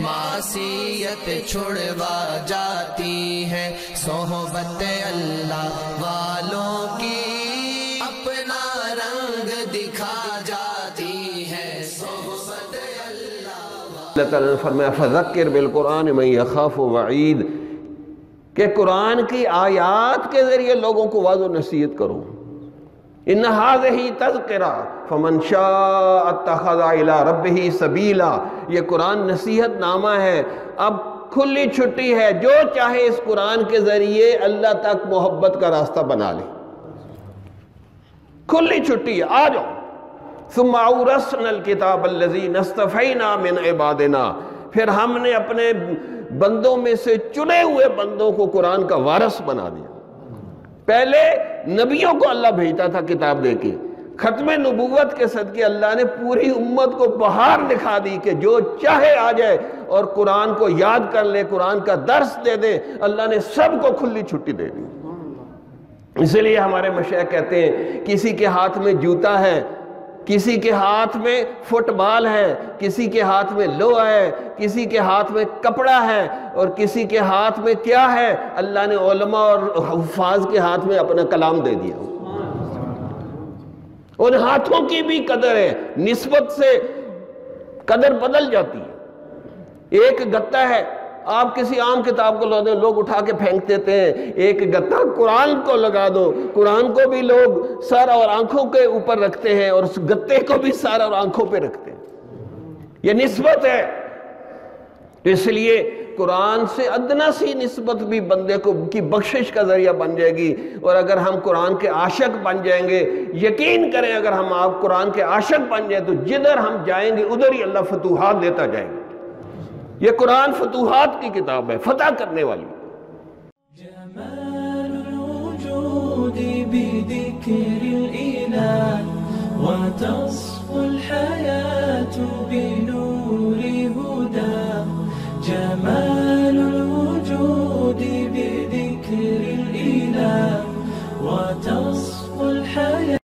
معصیت چھڑوا جاتی ہے، صحبت اللہ والوں کی اپنا رنگ دکھا جاتی ہے، صحبت اللہ تعالیٰ نے فرمایا فذکر بالقرآن من یخاف وعید، کہ قرآن کی آیات کے ذریعے لوگوں کو واعظ و نصیحت کرو۔ ان ھذہ تذکرہ فمن شاء اتخذ الی ربہ سبیلا، یہ قرآن نصیحت نامہ ہے، اب کھلی چھٹی ہے، جو چاہے اس قرآن کے ذریعے اللہ تک محبت کا راستہ بنا لے، کھلی چھٹی ہے، آ جاؤ۔ ثم اورثنا الکتاب الذین اصطفینا من عبادنا، پھر ہم نے اپنے بندوں میں سے چنے ہوئے بندوں کو قرآن کا وارث بنا دیا۔ پہلے نبیوں کو اللہ بھیجتا تھا کتاب دے کے، ختم نبوت کے صدقے اللہ نے پوری امت کو بہار دکھا دی کہ جو چاہے آ جائے اور قرآن کو یاد کر لے، قرآن کا درس دے دے، اللہ نے سب کو کھلی چھٹی دے دی۔ اس لیے ہمارے مشائخ کہتے ہیں کسی کے ہاتھ میں جوتا ہے، کسی کے ہاتھ میں فٹ بال ہے، کسی کے ہاتھ میں لوہا ہے، کسی کے ہاتھ میں کپڑا ہے، اور کسی کے ہاتھ میں کیا ہے؟ اللہ نے علماء اور حفاظ کے ہاتھ میں اپنا کلام دے دیا۔ ان ہاتھوں کی بھی قدر ہے، نسبت سے قدر بدل جاتی ہے۔ ایک گتا ہے، آپ کسی عام کتاب کو لگا دیں، لوگ اٹھا کے پھینک دیتے ہیں، ایک گتا قرآن کو لگا دو، قرآن کو بھی لوگ سر اور آنکھوں کے اوپر رکھتے ہیں اور اس گتے کو بھی سر اور آنکھوں پہ رکھتے ہیں، یہ نسبت ہے۔ اس لیے قرآن سے ادنا سی نسبت بھی بندے کو کی بخشش کا ذریعہ بن جائے گی، اور اگر ہم قرآن کے عاشق بن جائیں گے، یقین کریں اگر ہم آپ قرآن کے عاشق بن جائیں تو جدھر ہم جائیں گے ادھر ہی اللہ فتوحات دیتا جائے گا۔ یہ قرآن فتوحات کی کتاب ہے، فتح کرنے والی۔ جمال الوجود بذکر الإله وتصف